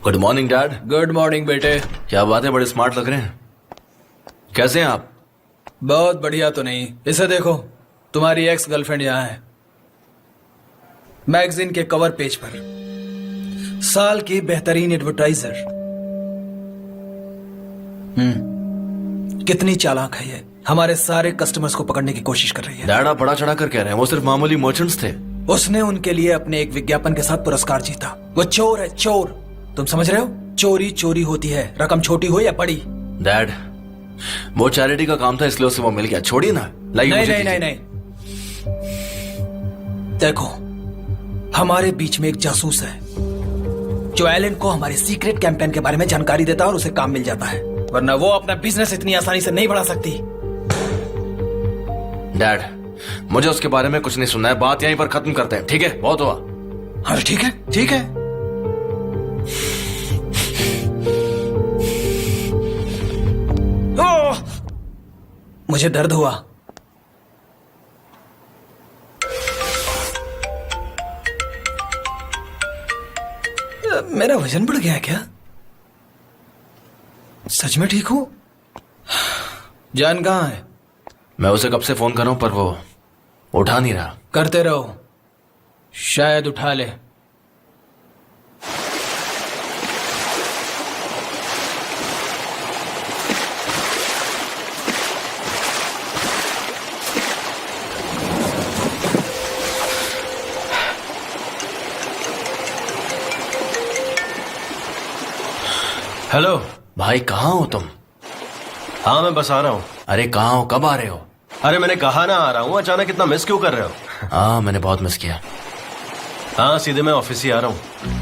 Good morning dad. Good morning बेटे। क्या बात है, बड़े स्मार्ट लग रहे हैं। कैसे हैं आप? बहुत बढ़िया तो नहीं। इसे देखो, तुम्हारी एक्स गर्लफ्रेंड यहाँ है। मैगजीन के कवर पेज पर साल की बेहतरीन एडवर्टाइजर। कितनी चालाक है ये, हमारे सारे कस्टमर्स को पकड़ने की कोशिश कर रही है। डैड आप बड़ा चढ़ा कर कह रहे हैं, वो सिर्फ मामूली मर्चेंट्स थे। उसने उनके लिए अपने एक विज्ञापन के साथ पुरस्कार जीता। वो चोर है, चोर। तुम समझ रहे हो? चोरी चोरी होती है, रकम छोटी हो या बड़ी। डैड वो चैरिटी का काम था, इसलिए उसे वो मिल गया। छोड़िए ना। लाइए नहीं मुझे नहीं नहीं दीजिए। नहीं, देखो हमारे बीच में एक जासूस है जो एलन को हमारे सीक्रेट कैंपेन के बारे में जानकारी देता है और उसे काम मिल जाता है, वरना वो अपना बिजनेस इतनी आसानी से नहीं बढ़ा सकती। डैड मुझे उसके बारे में कुछ नहीं सुनना है, बात यहीं पर खत्म करते हैं, ठीक है? बहुत हुआ। हाँ ठीक है, ठीक है। ओह! मुझे दर्द हुआ। मेरा वजन बढ़ गया है क्या? सच में ठीक हूं? जान कहां है? मैं उसे कब से फोन कर रहा हूं पर वो उठा नहीं रहा। करते रहो, शायद उठा ले। हेलो भाई कहाँ हो तुम? हाँ मैं बस आ रहा हूँ। अरे कहाँ हो, कब आ रहे हो? अरे मैंने कहा ना आ रहा हूँ, अचानक इतना मिस क्यों कर रहे हो? हाँ मैंने बहुत मिस किया। हाँ सीधे मैं ऑफिस ही आ रहा हूँ।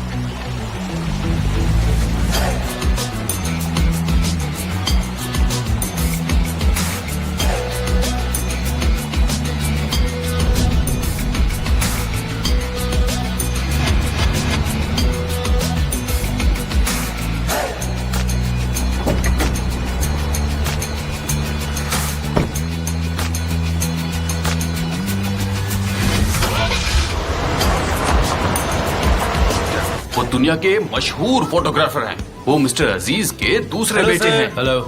वो दुनिया के मशहूर फोटोग्राफर हैं। वो मिस्टर अजीज के दूसरे बेटे हैं। Hello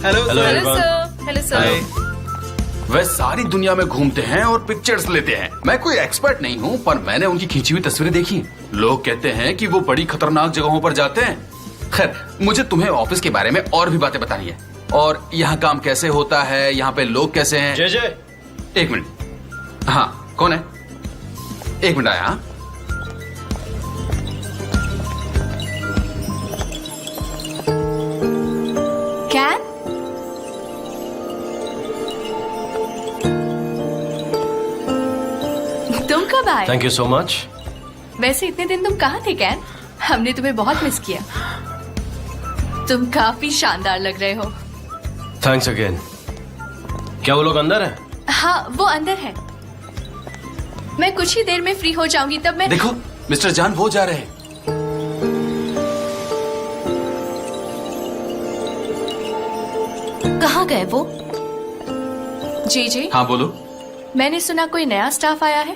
hello hello hello sir. Hello sir. वह सारी दुनिया में घूमते हैं और पिक्चर्स लेते हैं। मैं कोई एक्सपर्ट नहीं हूँ, पर मैंने उनकी खींची हुई तस्वीरें देखी। लोग कहते हैं कि वो बड़ी खतरनाक जगहों पर जाते हैं। खैर मुझे तुम्हें ऑफिस के बारे में और भी बातें बतानी है, और यहाँ काम कैसे होता है, यहाँ पे लोग कैसे हैं। जय जय। एक मिनट। हाँ कौन है? एक मिनट आया। हाँ? कैन? तुम कब आए? Thank you so much. वैसे इतने दिन तुम कहाँ थे कैन? हमने तुम्हें बहुत मिस किया। तुम काफी शानदार लग रहे हो। Thanks again. क्या वो लोग अंदर हैं? हाँ वो अंदर है। मैं कुछ ही देर में फ्री हो जाऊंगी, तब मैं। देखो मिस्टर जान वो जा रहे हैं। कहाँ गए वो? जी जी। हाँ बोलो। मैंने सुना कोई नया स्टाफ आया है।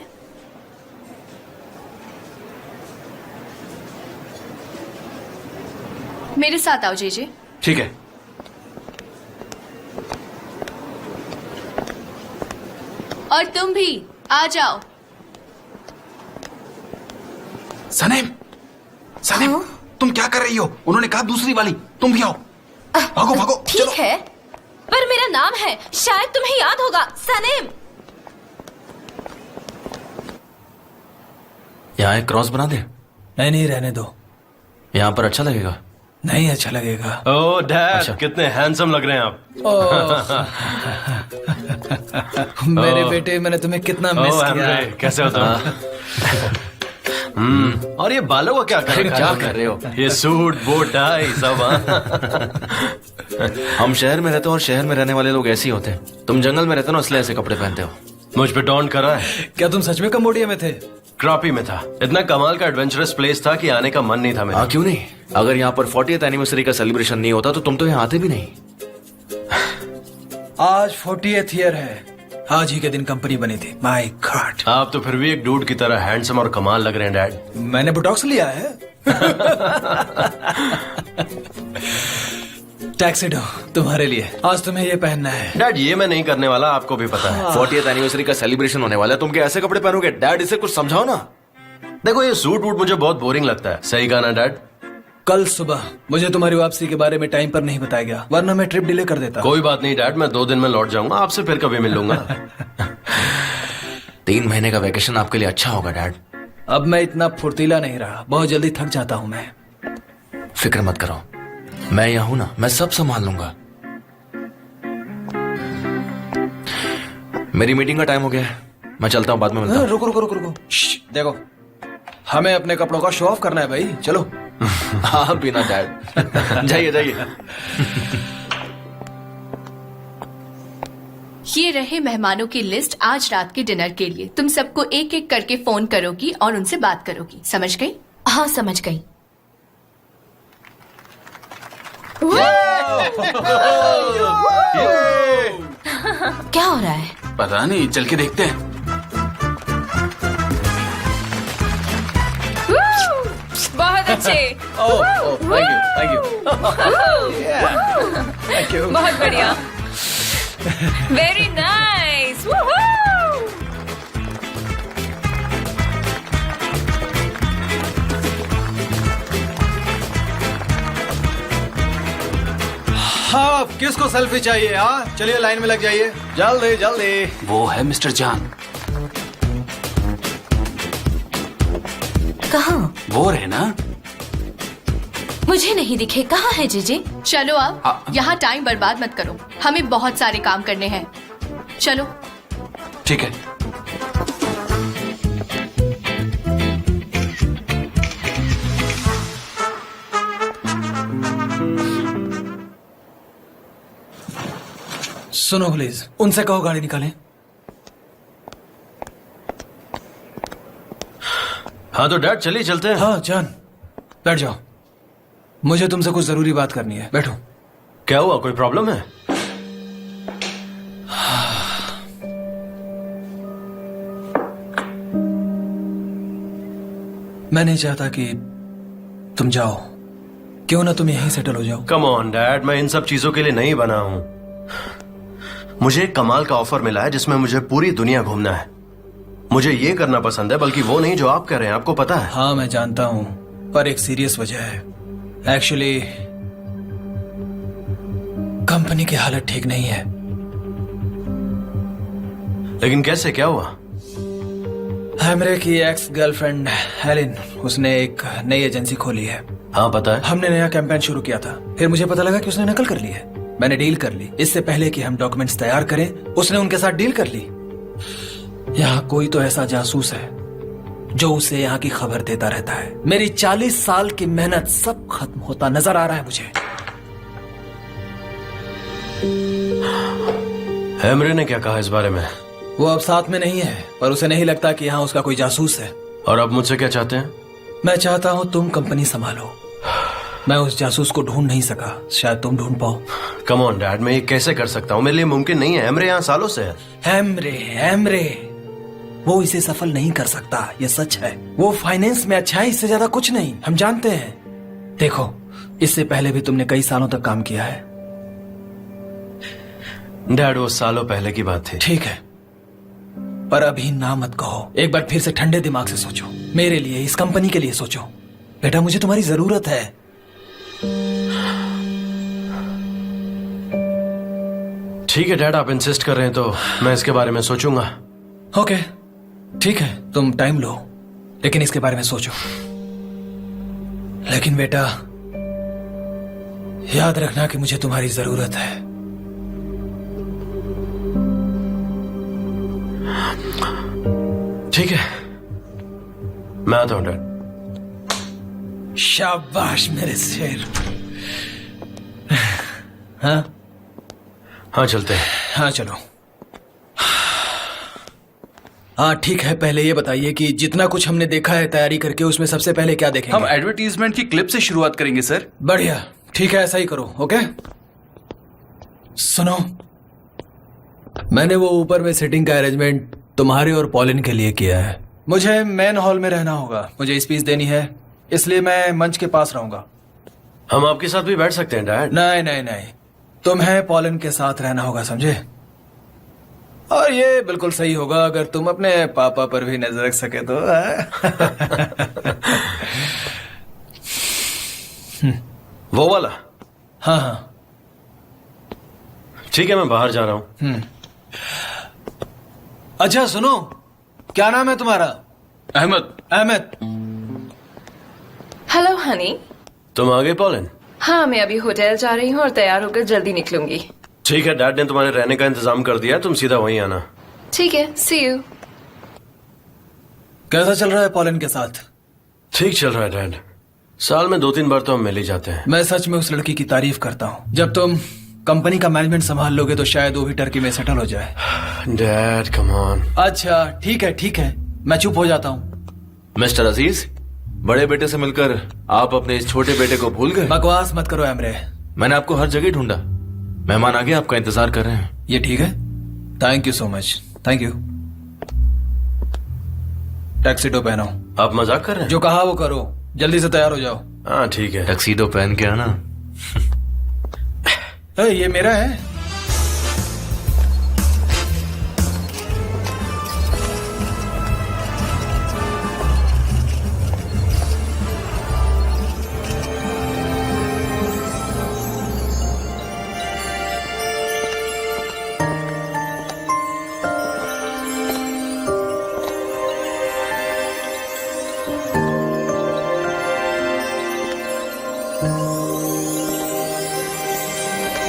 मेरे साथ आओ जी जी। ठीक है। और तुम भी आ जाओ। सनेम, सनेम, तुम क्या कर रही हो? उन्होंने कहा दूसरी वाली, तुम भी आओ। भागो भागो। ठीक है, पर मेरा नाम है, शायद तुम्हें याद होगा, सनेम। यहाँ एक क्रॉस बना दे। नहीं नहीं, रहने दो। यहाँ पर अच्छा लगेगा। नहीं अच्छा लगेगा। ओह डैड अच्छा। कितने हैंडसम लग रहे हैं आप। मेरे बेटे, मैंने तुम्हें कितना मिस ओह किया है। एमरे, कैसे हो तुम? और ये बालों का क्या कर क्या कर रहे हो? ये सूट बोट टाई सब। हाँ? हम शहर में रहते हो और शहर में रहने वाले लोग ऐसे ही होते हैं। तुम जंगल में रहते हो ना, इसलिए ऐसे कपड़े पहनते हो। मुझ पे डॉन कर रहा है। क्या तुम सच में कंबोडिया में थे? क्रॉपी में था। इतना कमाल का एडवेंचरस प्लेस था कि आने का मन नहीं था मेरा। हाँ क्यों नहीं? अगर यहाँ पर 40th एनिवर्सरी का सेलिब्रेशन नहीं होता तो तुम तो यहाँ आते भी नहीं। आज 40th ईयर है। आज ही के दिन कंपनी बनी थी। My God. आप तो फिर भी एक डूड की तरह हैंडसम और कमाल लग रहे हैं डैड। मैंने बोटॉक्स लिया है। टैक्सीडो तुम्हारे लिए, आज तुम्हें ये पहनना है। डैड ये मैं नहीं करने वाला, आपको भी पता है। 40th एनिवर्सरी का सेलिब्रेशन होने वाला है, तुम क्या ऐसे कपड़े पहनोगे? डैड इसे कुछ समझाओ ना। देखो ये सूट वूट मुझे बहुत बोरिंग लगता है। सही कहा ना डैड? कल सुबह मुझे तुम्हारी वापसी के बारे में टाइम पर नहीं बताया गया, वरना मैं ट्रिप डिले कर देता। कोई बात नहीं डैड, मैं 2 दिन में लौट जाऊंगा, आपसे फिर कभी मिल लूंगा। 3 महीने का वेकेशन आपके लिए अच्छा होगा डैड। अब मैं इतना फुर्तीला नहीं रहा, बहुत जल्दी थक जाता हूं मैं। फिक्र मत करो, मैं यहाँ हूं ना, मैं सब संभाल लूंगा। मेरी मीटिंग का टाइम हो गया है, मैं चलता हूँ, बाद में मिलता हूँ। रुको रुको रुको रुको, देखो हमें अपने कपड़ों का शो ऑफ करना है भाई, चलो। हाँ बिना डैड। जाइए जाइए। ये रहे मेहमानों की लिस्ट आज रात के डिनर के लिए। तुम सबको एक एक करके फोन करोगी और उनसे बात करोगी, समझ गई? हाँ समझ गई। क्या हो रहा है? पता नहीं, चल के देखते हैं। बहुत अच्छे। Thank you. बहुत बढ़िया। Very nice. हाँ, किसको सेल्फी चाहिए? हाँ चलिए लाइन में लग जाइए, जल्दी जल्दी। वो है मिस्टर जान। कहाँ? वो रहे ना। मुझे नहीं दिखे, कहाँ है जीजी? चलो अब, यहाँ टाइम बर्बाद मत करो, हमें बहुत सारे काम करने हैं। चलो। ठीक है। सुनो प्लीज, उनसे कहो गाड़ी निकालें। हाँ तो डैड चलिए चलते हैं। हाँ जान, बैठ जाओ, मुझे तुमसे कुछ जरूरी बात करनी है, बैठो। क्या हुआ, कोई प्रॉब्लम है? मैं नहीं चाहता कि तुम जाओ, क्यों ना तुम यहीं सेटल हो जाओ। कम ऑन डैड, मैं इन सब चीजों के लिए नहीं बना हूं। मुझे एक कमाल का ऑफर मिला है जिसमें मुझे पूरी दुनिया घूमना है। मुझे ये करना पसंद है, बल्कि वो नहीं जो आप कर रहे हैं, आपको पता है। हाँ मैं जानता हूं, पर एक सीरियस वजह है। एक्चुअली कंपनी की हालत ठीक नहीं है। लेकिन कैसे, क्या हुआ? हैमरे की एक्स गर्लफ्रेंड हेलिन, उसने एक नई एजेंसी खोली है। हाँ पता है। हमने नया कैंपेन शुरू किया था, फिर मुझे पता लगा कि उसने नकल कर ली है। मैंने डील कर ली, इससे पहले कि हम डॉक्यूमेंट्स तैयार करें उसने उनके साथ डील कर ली। यहाँ कोई तो ऐसा जासूस है जो उसे यहाँ की खबर देता रहता है। मेरी 40 साल की मेहनत सब खत्म होता नजर आ रहा है मुझे। हैमरे ने क्या कहा इस बारे में? वो अब साथ में नहीं है, पर उसे नहीं लगता कि यहाँ उसका कोई जासूस है। और अब मुझसे क्या चाहते हैं? मैं चाहता हूँ तुम कंपनी संभालो। मैं उस जासूस को ढूंढ नहीं सका, शायद तुम ढूंढ पाओ। कम ऑन डैड, मैं ये कैसे कर सकता हूँ? मेरे लिए मुमकिन नहीं है। हैमरे यहाँ सालों से है। हैमरे वो इसे सफल नहीं कर सकता, ये सच है। वो फाइनेंस में अच्छा है, इससे ज्यादा कुछ नहीं, हम जानते हैं। देखो, इससे पहले भी तुमने कई सालों तक काम किया है। डैड वो सालों पहले की बात थी। ठीक है, पर अभी ना मत कहो। एक बार फिर से ठंडे दिमाग से सोचो, मेरे लिए, इस कंपनी के लिए सोचो। बेटा मुझे तुम्हारी जरूरत है। ठीक है डैड, आप इंसिस्ट कर रहे हैं तो मैं इसके बारे में सोचूंगा। ओके ठीक है, तुम टाइम लो, लेकिन इसके बारे में सोचो। लेकिन बेटा याद रखना कि मुझे तुम्हारी जरूरत है। ठीक है, मैं आता हूं डैड। शाबाश मेरे शेर। हाँ हाँ चलते हैं। हाँ चलो। हाँ ठीक है, पहले ये बताइए कि जितना कुछ हमने देखा है तैयारी करके, उसमें सबसे पहले क्या देखेंगे? हम एडवर्टीजमेंट की क्लिप से शुरुआत करेंगे सर। बढ़िया, ठीक है, ऐसा ही करो। ओके सुनो, मैंने वो ऊपर में सिटिंग का अरेंजमेंट तुम्हारे और पॉलिन के लिए किया है। मुझे मेन हॉल में रहना होगा, मुझे स्पीच देनी है, इसलिए मैं मंच के पास रहूंगा। हम आपके साथ भी बैठ सकते हैं डैड? नहीं नहीं नहीं, तुम्हें पॉलन के साथ रहना होगा, समझे? और ये बिल्कुल सही होगा अगर तुम अपने पापा पर भी नजर रख सके तो। वो वाला? हाँ हाँ ठीक है, मैं बाहर जा रहा हूँ। अच्छा सुनो, क्या नाम है तुम्हारा? अहमद। अहमद। Hello honey. तुम आ गए पॉलन? हाँ, मैं अभी होटल जा रही हूँ और तैयार होकर जल्दी निकलूंगी। ठीक है, डैड ने तुम्हारे रहने का इंतजाम कर दिया, तुम सीधा वहीं आना। ठीक है, सी यू। कैसा चल रहा है पॉलन के साथ? ठीक चल रहा है डैड, साल में 2-3 बार तो हम मिल ही जाते हैं। मैं सच में उस लड़की की तारीफ करता हूँ। जब तुम कंपनी का मैनेजमेंट संभाल लोगे तो शायद वो भी टर्की में सेटल हो जाए। Dad come on. अच्छा ठीक है, मैं चुप हो जाता हूँ। मिस्टर अजीज, बड़े बेटे से मिलकर आप अपने इस छोटे बेटे को भूल गए? बकवास मत करो एमरे। मैंने आपको हर जगह ढूंढा। मेहमान आगे आपका इंतजार कर रहे हैं। ये ठीक है, thank you so much. Thank you. Tuxedo पहनो। आप मजाक कर रहे हैं? जो कहा वो करो, जल्दी से तैयार हो जाओ। हाँ ठीक है। टक्सीडो पहन के आना। ये मेरा है।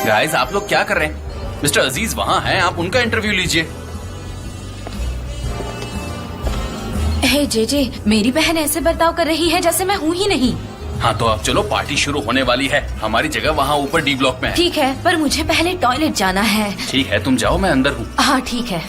गाइस, आप लोग क्या कर रहे हैं? मिस्टर अजीज वहां हैं, आप उनका इंटरव्यू लीजिए। हे जेजे, मेरी बहन ऐसे बर्ताव कर रही है जैसे मैं हूँ ही नहीं। हाँ तो अब चलो, पार्टी शुरू होने वाली है। हमारी जगह वहाँ ऊपर डी ब्लॉक में है। ठीक है, पर मुझे पहले टॉयलेट जाना है। ठीक है, तुम जाओ, मैं अंदर हूँ। हाँ ठीक है।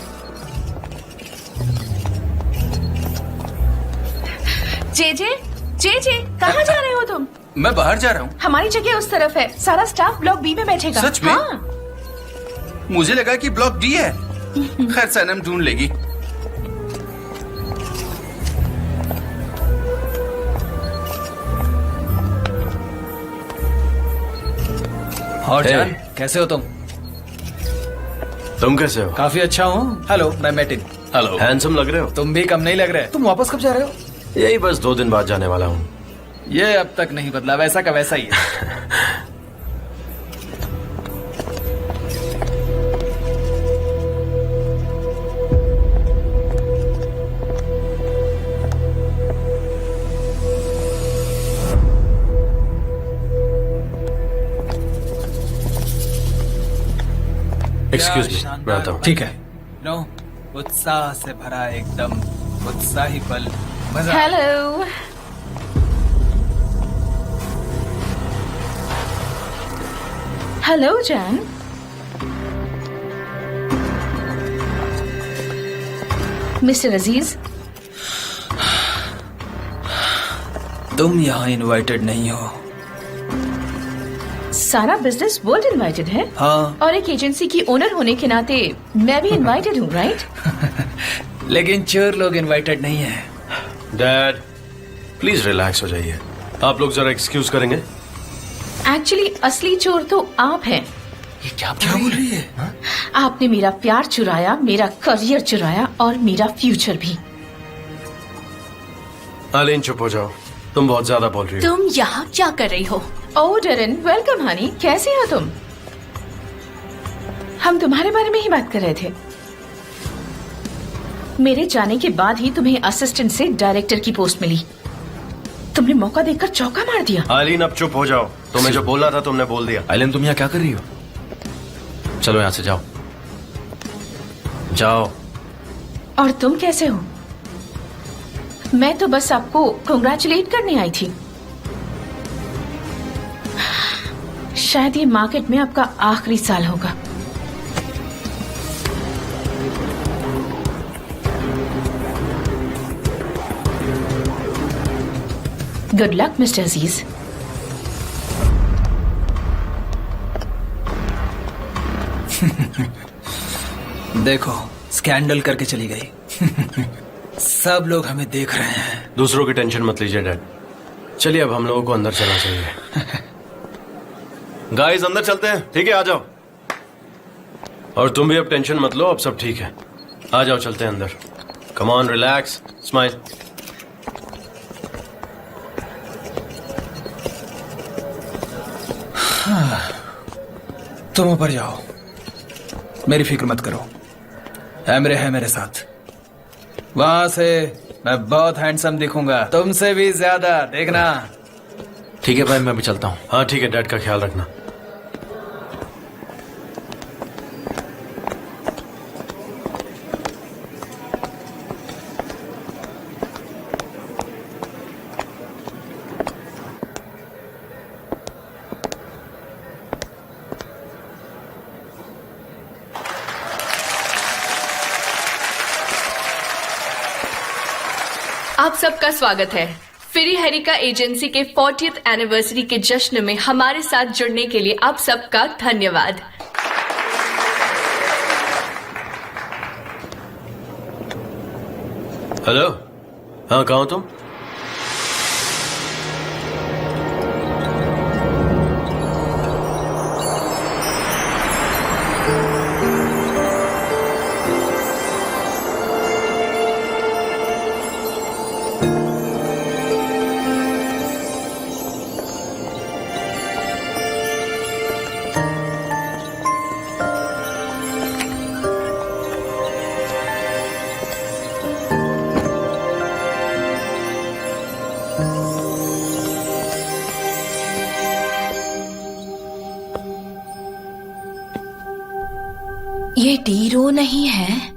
जेजे, जेजे, कहाँ जा रहे हो तुम? मैं बाहर जा रहा हूँ। हमारी जगह उस तरफ है, सारा स्टाफ ब्लॉक बी में बैठेगा। सच में? हाँ। मुझे लगा कि ब्लॉक डी है। खैर, सनम ढूंढ लेगी। और Hey. जान, कैसे हो तुम? तुम कैसे हो? काफी अच्छा हूँ। हेलो, मैं मैटिन। हेलो। हैंडसम लग रहे हो। तुम भी कम नहीं लग रहे। तुम वापस कब जा रहे हो? यही बस 2 दिन बाद जाने वाला हूँ। ये अब तक नहीं बदला, वैसा का वैसा ही है। एक्सक्यूज मी, मैं आता हूँ। ठीक है। नो, उत्साह से भरा एकदम उत्साही पल। मजा। हेलो। हेलो जैन। मिस्टर अजीज, तुम यहाँ इनवाइटेड नहीं हो। सारा बिजनेस वर्ल्ड इनवाइटेड है। हाँ, और एक एजेंसी की ओनर होने के नाते मैं भी इनवाइटेड हूँ, राइट? लेकिन चोर लोग इनवाइटेड नहीं है। डैड प्लीज रिलैक्स हो जाइए। आप लोग जरा एक्सक्यूज करेंगे? एक्चुअली असली चोर तो आप हैं। ये क्या बोल रही है? हाँ? आपने मेरा प्यार चुराया, मेरा करियर चुराया और मेरा फ्यूचर भी। आलीन चुप हो जाओ, तुम बहुत ज्यादा बोल रही हो। तुम यहाँ क्या कर रही हो? ओह डरन, वेलकम हनी, कैसे हो तुम? हम तुम्हारे बारे में ही बात कर रहे थे। मेरे जाने के बाद ही तुम्हें असिस्टेंट से डायरेक्टर की पोस्ट मिली। तुमने मौका देखकर चौका मार दिया। आलीन अब चुप हो जाओ, तुम्हें जो बोलना था तुमने बोल दिया। आइलन, तुम यहाँ क्या कर रही हो? चलो यहाँ से जाओ, जाओ। और तुम कैसे हो? मैं तो बस आपको कांग्रेचुलेट करने आई थी। शायद ये मार्केट में आपका आखिरी साल होगा। गुड लक मिस्टर अजीज। देखो, स्कैंडल करके चली गई। सब लोग हमें देख रहे हैं। दूसरों की टेंशन मत लीजिए डैड, चलिए अब हम लोगों को अंदर चलना चाहिए। गाइस अंदर चलते हैं, ठीक है? आ जाओ। और तुम भी अब टेंशन मत लो, अब सब ठीक है। आ जाओ, चलते हैं अंदर। Come on, relax, smile. तुम ऊपर जाओ, मेरी फिक्र मत करो। एमरे है मेरे साथ। वहां से मैं बहुत हैंडसम दिखूंगा, तुमसे भी ज्यादा, देखना। ठीक है भाई, मैं भी चलता हूँ। हाँ ठीक है, डैड का ख्याल रखना। आप सबका स्वागत है। फिरी हैरिका एजेंसी के 40th एनिवर्सरी के जश्न में हमारे साथ जुड़ने के लिए आप सबका धन्यवाद। हेलो, हाँ कहाँ हो तुम? ये टीरो नहीं है?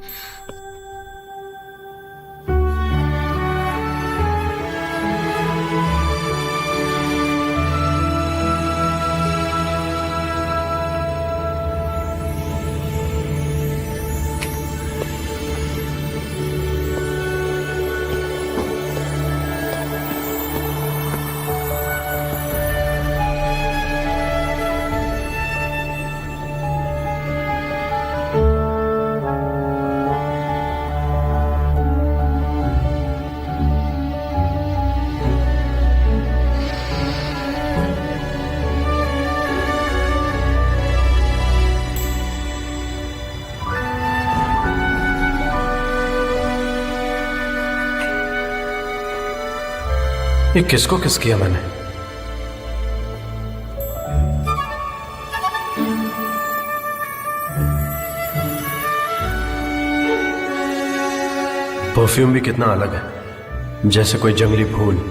ये किसको किस किया मैंने? परफ्यूम भी कितना अलग है, जैसे कोई जंगली फूल।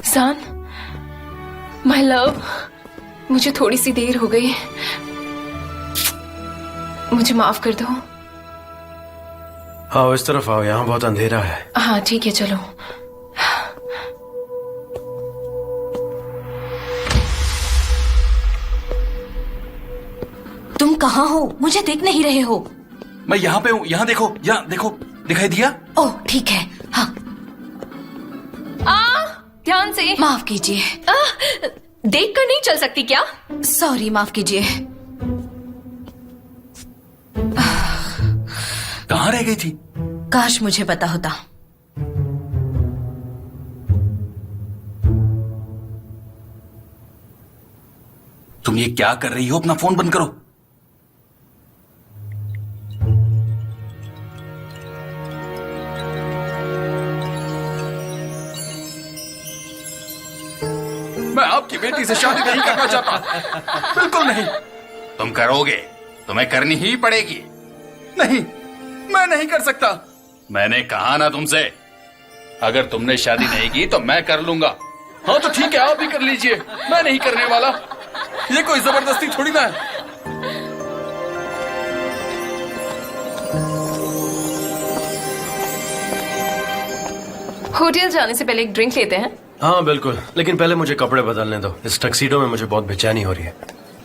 सान, माय लव, मुझे थोड़ी सी देर हो गई, मुझे माफ कर दो। आओ इस तरफ आओ, यहाँ बहुत अंधेरा है। हाँ ठीक है, चलो। तुम कहाँ हो? मुझे देख नहीं रहे हो? मैं यहाँ पे हूँ, यहाँ देखो, यहाँ देखो, दिखाई दिया? ओह ठीक है। हाँ, ध्यान से। माफ कीजिए। देख कर नहीं चल सकती क्या? सॉरी, माफ कीजिए। कहाँ रह गई थी? काश मुझे पता होता। तुम ये क्या कर रही हो? अपना फोन बंद करो। मैं आपकी बेटी से शादी नहीं करना चाहता, बिल्कुल नहीं। तुम करोगे, तुम्हें करनी ही पड़ेगी। नहीं, मैं नहीं कर सकता। मैंने कहा ना तुमसे, अगर तुमने शादी नहीं की तो मैं कर लूंगा। हाँ तो ठीक है, आप भी कर लीजिए, मैं नहीं करने वाला। ये कोई जबरदस्ती थोड़ी ना है। होटल जाने से पहले एक ड्रिंक लेते हैं। हाँ बिल्कुल, लेकिन पहले मुझे कपड़े बदलने दो। इस टक्सीडो में मुझे बहुत बेचैनी हो रही है।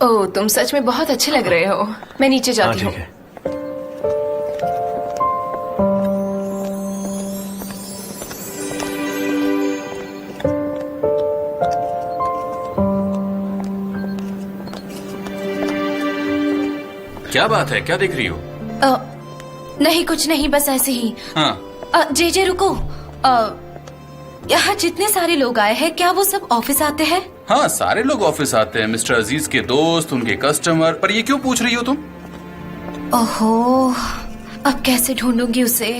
ओह, तुम सच में बहुत अच्छे लग रहे हो। मैं नीचे हाँ जाती हूँ। ठीक है। क्या बात है, क्या देख रही हो? नहीं कुछ नहीं, बस ऐसे ही। हाँ, जे रुको। यहाँ जितने सारे लोग आए हैं, क्या वो सब ऑफिस आते हैं? हाँ, सारे लोग ऑफिस आते हैं। मिस्टर अजीज के दोस्त, उनके कस्टमर। पर ये क्यों पूछ रही हो तुम? ओहो, अब कैसे ढूंढूंगी उसे?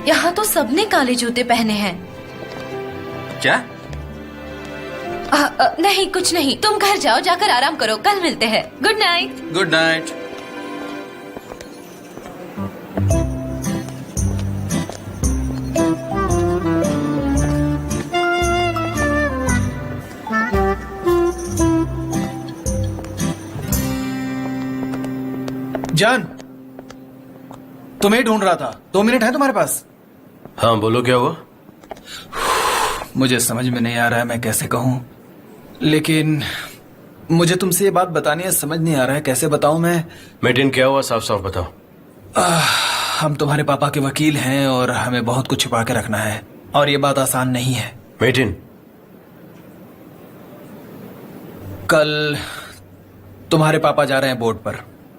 यहाँ तो सबने काले जूते पहने हैं। क्या? नहीं कुछ नहीं, तुम घर जाओ, जाकर आराम करो, कल मिलते हैं। Good night. Good night. जान, तुम्हें ढूंढ रहा था। 2 मिनट है तुम्हारे पास? हाँ बोलो, क्या हुआ? मुझे समझ में नहीं आ रहा है मैं कैसे कहूं, लेकिन मुझे तुमसे ये बात बतानी है, समझ नहीं आ रहा है कैसे बताऊं मैं। मेटिन, क्या हुआ? साफ साफ बताओ। हम तुम्हारे पापा के वकील हैं और हमें बहुत कुछ छुपा के रखना है, और ये बात आसान नहीं है। मेटिन, कल तुम्हारे पापा जा रहे हैं बोट पर,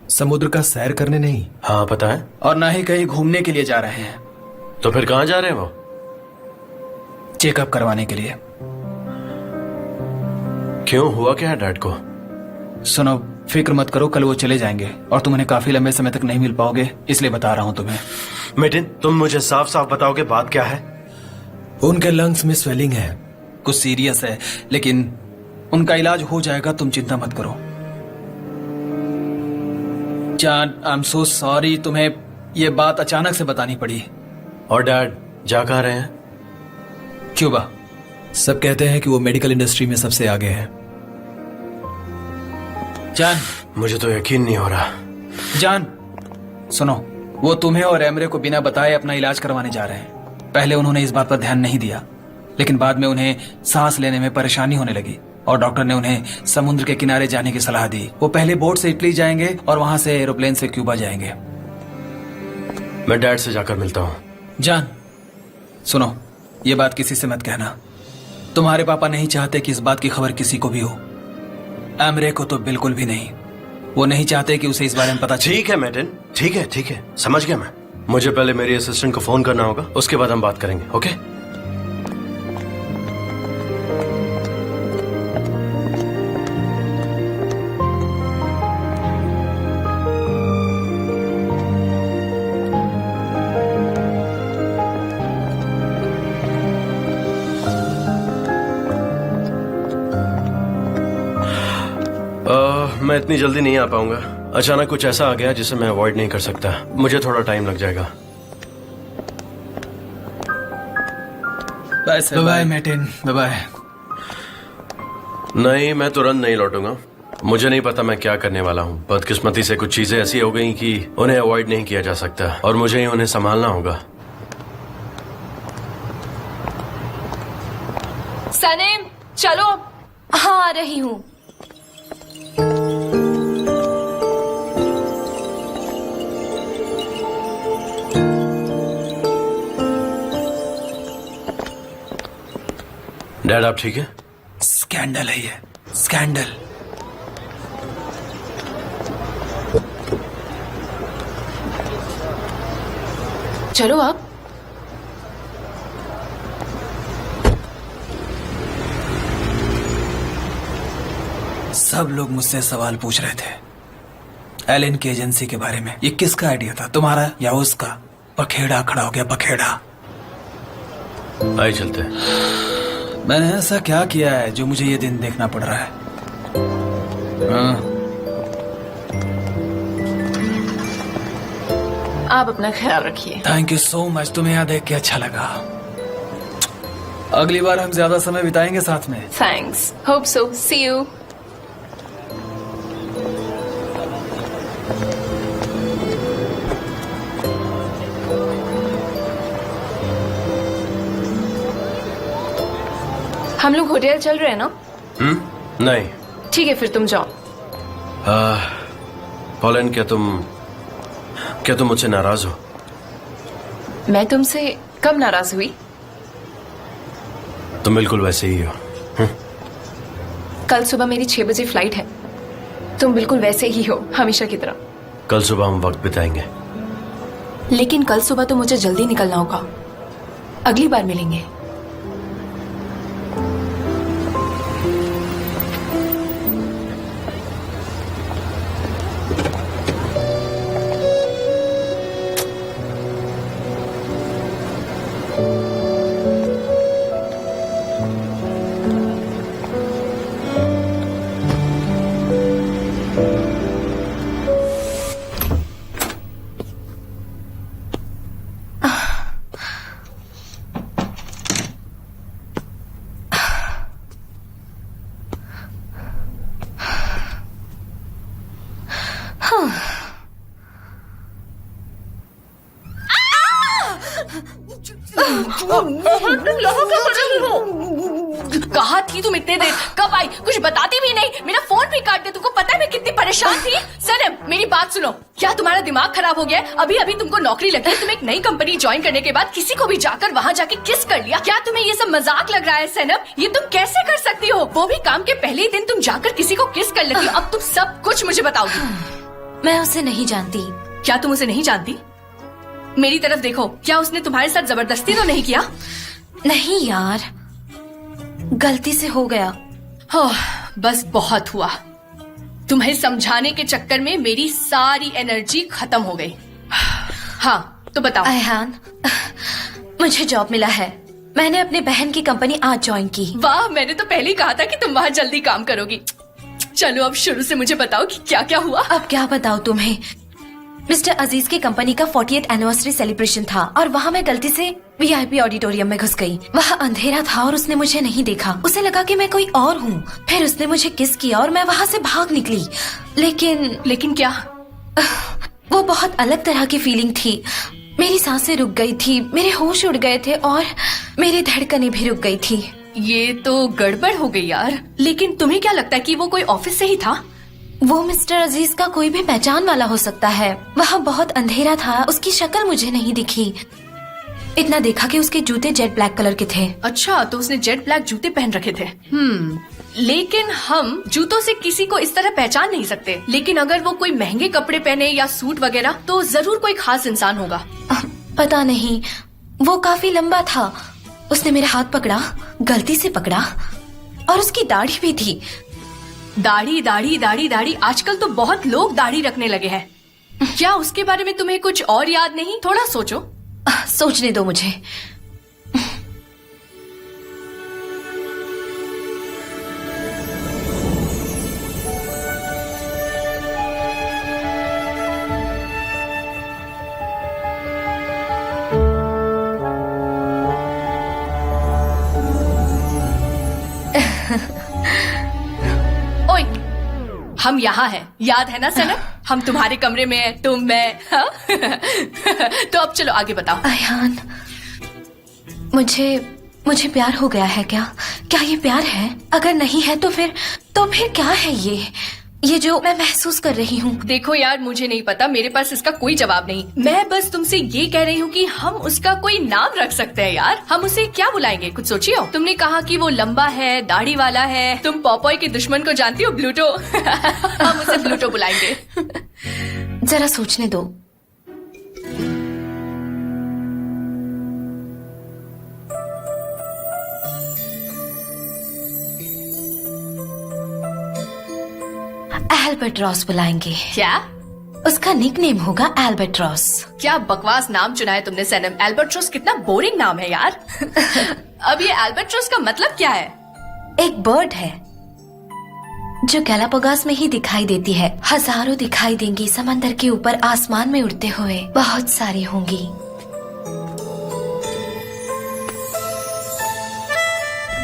समुद्र का सैर करने नहीं, हाँ पता है। और ना ही कहीं घूमने के लिए जा रहे हैं, तो फिर कहाँ जा रहे हैं वो? चेकअप करवाने के लिए। क्यों, हुआ क्या है डैड को? सुनो, फिक्र मत करो, कल वो चले जाएंगे और तुम उन्हें काफी लंबे समय तक नहीं मिल पाओगे, इसलिए बता रहा हूं तुम्हें। मेटिन, तुम मुझे साफ साफ बताओगे बात क्या है? उनके लंग्स में स्वेलिंग है, कुछ सीरियस है, लेकिन उनका इलाज हो जाएगा, तुम चिंता मत करो। जान, आई एम सो सॉरी, तुम्हें ये बात अचानक से बतानी पड़ी। और डैड जा कहाँ रहे हैं? क्यूबा। सब कहते हैं कि वो मेडिकल इंडस्ट्री में सबसे आगे है। जान, मुझे तो यकीन नहीं हो रहा। जान सुनो, वो तुम्हें और एमरे को बिना बताए अपना इलाज करवाने जा रहे हैं। पहले उन्होंने इस बात पर ध्यान नहीं दिया, लेकिन बाद में उन्हें सांस लेने में परेशानी होने लगी और डॉक्टर ने उन्हें समुद्र के किनारे जाने की सलाह दी। वो पहले बोट से इटली जाएंगे और वहां से एरोप्लेन से क्यूबा जाएंगे। मैं डैड से जाकर मिलता हूँ। जान सुनो, ये बात किसी से मत कहना। तुम्हारे पापा नहीं चाहते कि इस बात की खबर किसी को भी हो। एमरे को तो बिल्कुल भी नहीं। वो नहीं चाहते कि उसे इस बारे में पता चले। ठीक है मेटिन, ठीक है, समझ गया मैं। मुझे पहले मेरी असिस्टेंट को फोन करना होगा, उसके बाद हम बात करेंगे। ओके? मैं इतनी जल्दी नहीं आ पाऊंगा। अचानक कुछ ऐसा आ गया जिसे मैं अवॉइड नहीं कर सकता। मुझे थोड़ा टाइम लग जाएगा। Bye bye Metin, bye bye. नहीं, मैं तुरंत नहीं लौटूंगा। मुझे नहीं पता मैं क्या करने वाला हूँ। बदकिस्मती से कुछ चीजें ऐसी हो गई कि उन्हें अवॉइड नहीं किया जा सकता और मुझे ही उन्हें संभालना होगा। सनेम, चलो। हाँ, आ रही हूँ। डैड आप ठीक है? स्कैंडल है ये, स्कैंडल। चलो आप। सब लोग मुझसे सवाल पूछ रहे थे एलन की एजेंसी के बारे में। ये किसका आइडिया था, तुम्हारा या उसका? पखेड़ा खड़ा हो गया, पखेड़ा। आइए चलते हैं। मैंने ऐसा क्या किया है जो मुझे ये दिन देखना पड़ रहा है? आप अपना ख्याल रखिए। थैंक यू सो मच, तुम्हें यहाँ देख के अच्छा लगा। अगली बार हम ज्यादा समय बिताएंगे साथ में। Thanks, hope so, see you. हम लोग होटल चल रहे हैं ना? नहीं। ठीक है, फिर तुम जाओ। पॉलन, क्या तुम मुझसे नाराज हो? मैं तुमसे कब नाराज हुई? तुम बिल्कुल वैसे ही हो। कल सुबह मेरी 6 बजे फ्लाइट है। तुम बिल्कुल वैसे ही हो, हमेशा की तरह। कल सुबह हम वक्त बिताएंगे। लेकिन कल सुबह तो मुझे जल्दी निकलना होगा। अगली बार मिलेंगे। कहाँ थी तुम इतने देर? कब आई? कुछ बताती भी नहीं। मेरा फोन भी काट दिया। तुमको पता है मैं कितनी परेशान थी? सनम, मेरी बात सुनो। क्या तुम्हारा दिमाग खराब हो गया है? अभी अभी तुमको नौकरी लगी है, तुम एक नई कंपनी ज्वाइन करने के बाद किसी को भी जाकर वहाँ जाके किस कर लिया? क्या तुम्हें ये सब मजाक लग रहा है सनम? ये तुम कैसे कर सकती हो? वो भी काम के पहले ही दिन तुम जाकर किसी को किस कर लेती हो। अब तुम सब कुछ मुझे बताओगी। मैं उसे नहीं जानती। क्या तुम उसे नहीं जानती? मेरी तरफ देखो। क्या उसने तुम्हारे साथ जबरदस्ती तो नहीं किया? नहीं यार, गलती से हो गया। बस बहुत हुआ। तुम्हें समझाने के चक्कर में मेरी सारी एनर्जी खत्म हो गई। हाँ, तो बताओ। अयहान, मुझे जॉब मिला है। मैंने अपने बहन की कंपनी आज ज्वाइन की। वाह, मैंने तो पहले ही कहा था कि तुम वहाँ जल्दी काम करोगी। चलो अब शुरू से मुझे बताओ कि क्या क्या हुआ। अब क्या बताऊं तुम्हें? मिस्टर अजीज की कंपनी का 40th एनिवर्सरी सेलिब्रेशन था और वहाँ मैं गलती से VIP ऑडिटोरियम में घुस गई। वहाँ अंधेरा था और उसने मुझे नहीं देखा। उसे लगा कि मैं कोई और हूँ। फिर उसने मुझे किस किया और मैं वहाँ से भाग निकली। लेकिन क्या? वो बहुत अलग तरह की फीलिंग थी। मेरी सांसें रुक गई थी, मेरे होश उड़ गए थे और मेरी धड़कनें भी रुक गई थी। ये तो गड़बड़ हो गई यार। लेकिन तुम्हें क्या लगता है कि वो कोई ऑफिस से ही था? वो मिस्टर अजीज का कोई भी पहचान वाला हो सकता है। वहाँ बहुत अंधेरा था, उसकी शक्ल मुझे नहीं दिखी। इतना देखा कि उसके जूते जेट ब्लैक कलर के थे। अच्छा, तो उसने जेट ब्लैक जूते पहन रखे थे। लेकिन हम जूतों से किसी को इस तरह पहचान नहीं सकते। लेकिन अगर वो कोई महंगे कपड़े पहने या सूट वगैरह तो जरूर कोई खास इंसान होगा। पता नहीं, वो काफी लंबा था। उसने मेरा हाथ पकड़ा, गलती से पकड़ा, और उसकी दाढ़ी भी थी। दाढ़ी दाढ़ी दाढ़ी दाढ़ी, आजकल तो बहुत लोग दाढ़ी रखने लगे हैं। क्या उसके बारे में तुम्हें कुछ और याद नहीं? थोड़ा सोचो। सोचने दो मुझे। ओए, हम यहाँ हैं, याद है ना सनम? हम तुम्हारे कमरे में हैं, तुम, मैं। हाँ? तो अब चलो आगे बताओ। अयहान, मुझे प्यार हो गया है क्या? क्या ये प्यार है? अगर नहीं है तो फिर क्या है ये जो मैं महसूस कर रही हूँ? देखो यार, मुझे नहीं पता, मेरे पास इसका कोई जवाब नहीं। मैं बस तुमसे ये कह रही हूँ कि हम उसका कोई नाम रख सकते हैं यार। हम उसे क्या बुलाएंगे? कुछ सोचिए हो? तुमने कहा कि वो लंबा है, दाढ़ी वाला है। तुम पॉपॉय के दुश्मन को जानती हो, ब्लूटो। हम उसे ब्लूटो बुलाएंगे। जरा सोचने दो। एल्बर्ट्रॉस बुलाएंगे। क्या? उसका निकनेम होगा एल्बर्ट्रॉस। क्या बकवास नाम चुना है तुमने सनम। एल्बर्ट्रॉस कितना बोरिंग नाम है यार। अब ये एल्बर्ट्रॉस का मतलब क्या है? एक बर्ड है जो गैलापागोस में ही दिखाई देती है। हजारों दिखाई देंगी समंदर के ऊपर आसमान में उड़ते हुए। बहुत सारी होंगी।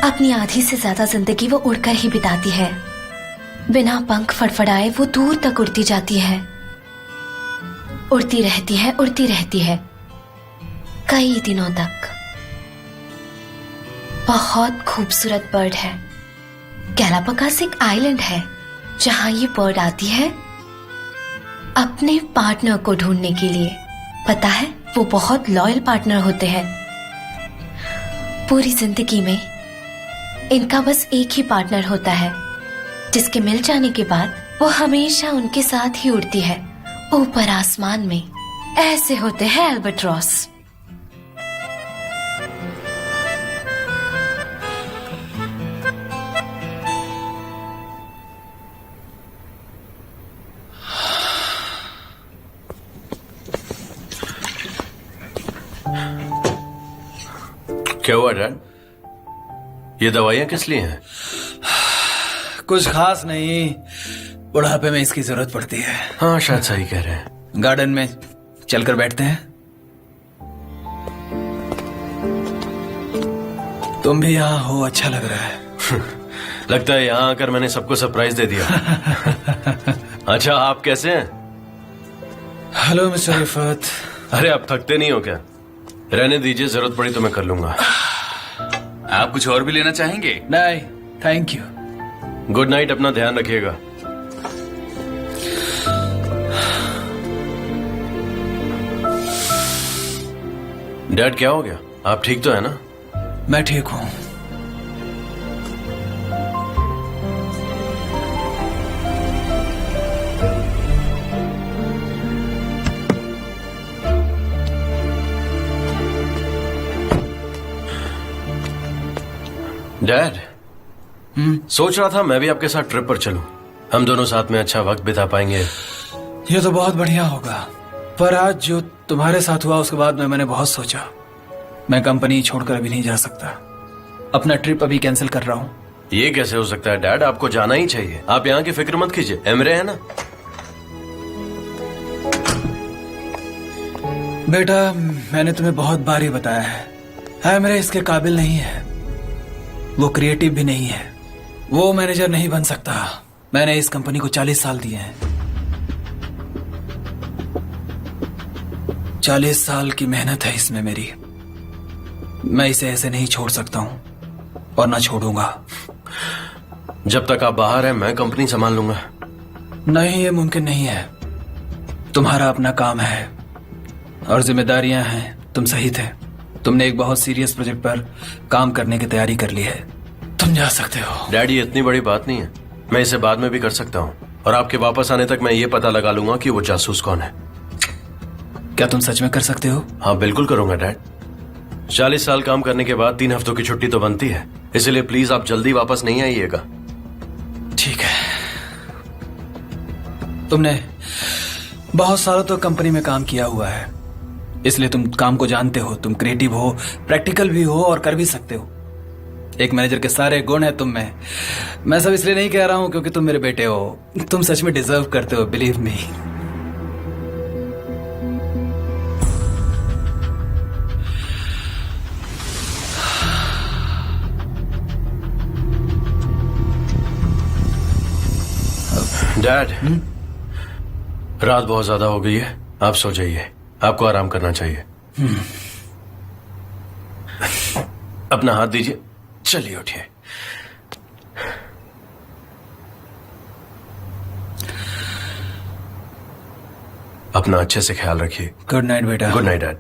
अपनी आधी से ज्यादा जिंदगी वो उड़कर ही बिताती है। बिना पंख फड़फड़ाए वो दूर तक उड़ती जाती है। उड़ती रहती है, उड़ती रहती है, कई दिनों तक। बहुत खूबसूरत बर्ड है। गैलापागोस एक आइलैंड है जहाँ ये बर्ड आती है अपने पार्टनर को ढूंढने के लिए। पता है, वो बहुत लॉयल पार्टनर होते हैं। पूरी जिंदगी में इनका बस एक ही पार्टनर होता है जिसके मिल जाने के बाद वो हमेशा उनके साथ ही उड़ती है ऊपर आसमान में। ऐसे होते हैं एल्बाट्रॉस। क्या हुआ डैड? ये दवाइयां किस लिए हैं? कुछ खास नहीं, बुढ़ापे में इसकी जरूरत पड़ती है। हाँ, शायद सही कह रहे हैं। गार्डन में चलकर बैठते हैं। तुम भी यहाँ हो, अच्छा लग रहा है। लगता है यहाँ आकर मैंने सबको सरप्राइज दे दिया। अच्छा, आप कैसे हैं? Hello mister Rifat. अरे, आप थकते नहीं हो क्या? रहने दीजिए, जरूरत पड़ी तो मैं कर लूंगा। आप कुछ और भी लेना चाहेंगे? नहीं, थैंक यू। गुड नाइट, अपना ध्यान रखिएगा। डैड, क्या हो गया? आप ठीक तो है ना? मैं ठीक हूँ। डैड, सोच रहा था मैं भी आपके साथ ट्रिप पर चलूं। हम दोनों साथ में अच्छा वक्त बिता पाएंगे। ये तो बहुत बढ़िया होगा, पर आज जो तुम्हारे साथ हुआ उसके बाद में मैंने बहुत सोचा। मैं कंपनी छोड़कर अभी नहीं जा सकता। अपना ट्रिप अभी कैंसिल कर रहा हूँ। ये कैसे हो सकता है डैड? आपको जाना ही चाहिए। आप यहाँ की फिक्र मत कीजिए, एमरे है ना। बेटा, मैंने तुम्हें बहुत बार ही बताया है मेरे इसके काबिल नहीं है। वो क्रिएटिव भी नहीं है। वो मैनेजर नहीं बन सकता। मैंने इस कंपनी को 40 साल दिए हैं। 40 साल की मेहनत है इसमें मेरी। मैं इसे ऐसे नहीं छोड़ सकता हूं और ना छोड़ूंगा। जब तक आप बाहर हैं मैं कंपनी संभाल लूंगा। नहीं, ये मुमकिन नहीं है। तुम्हारा अपना काम है और जिम्मेदारियां हैं। तुम सही थे। तुमने एक बहुत सीरियस प्रोजेक्ट पर काम करने की तैयारी कर ली है। तुम जा सकते हो। डैडी, ये इतनी बड़ी बात नहीं है। मैं इसे बाद में भी कर सकता हूँ और आपके वापस आने तक मैं ये पता लगा लूंगा कि वो जासूस कौन है। क्या तुम सच में कर सकते हो? हाँ, बिल्कुल करूंगा डैड। 40 साल काम करने के बाद 3 हफ्तों की छुट्टी तो बनती है, इसलिए प्लीज आप जल्दी वापस नहीं आइएगा। ठीक है। तुमने बहुत सालों तो कंपनी में काम किया हुआ है, इसलिए तुम काम को जानते हो। तुम क्रिएटिव हो, प्रैक्टिकल भी हो और कर भी सकते हो। एक मैनेजर के सारे गुण हैं तुम में। मैं सब इसलिए नहीं कह रहा हूं क्योंकि तुम मेरे बेटे हो। तुम सच में डिजर्व करते हो, बिलीव मी। डैड, रात बहुत ज्यादा हो गई है, आप सो जाइए। आपको आराम करना चाहिए। अपना हाथ दीजिए। चलिए उठिए। अपना अच्छे से ख्याल रखिए। गुड नाइट बेटा। Good night dad.